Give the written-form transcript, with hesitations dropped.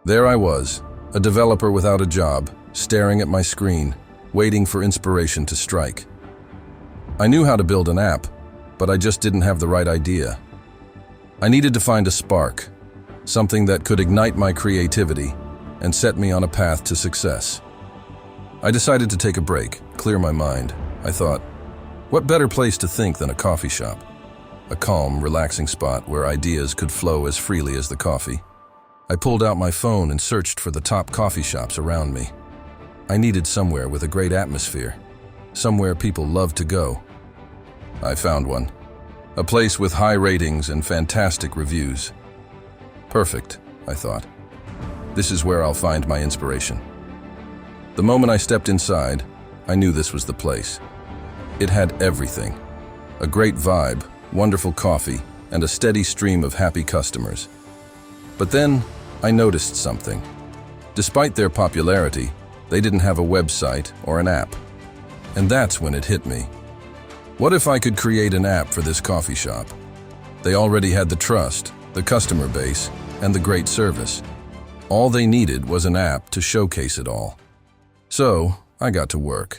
There I was, a developer without a job, staring at my screen, waiting for inspiration to strike. I knew how to build an app, but I just didn't have the right idea. I needed to find a spark, something that could ignite my creativity and set me on a path to success. I decided to take a break, clear my mind. I thought, what better place to think than a coffee shop? A calm, relaxing spot where ideas could flow as freely as the coffee. I pulled out my phone and searched for the top coffee shops around me. I needed somewhere with a great atmosphere, somewhere people loved to go. I found one, a place with high ratings and fantastic reviews. Perfect, I thought. This is where I'll find my inspiration. The moment I stepped inside, I knew this was the place. It had everything. A great vibe, wonderful coffee, and a steady stream of happy customers. But then, I noticed something. Despite their popularity, they didn't have a website or an app. And that's when it hit me. What if I could create an app for this coffee shop? They already had the trust, the customer base, and the great service. All they needed was an app to showcase it all. So, I got to work.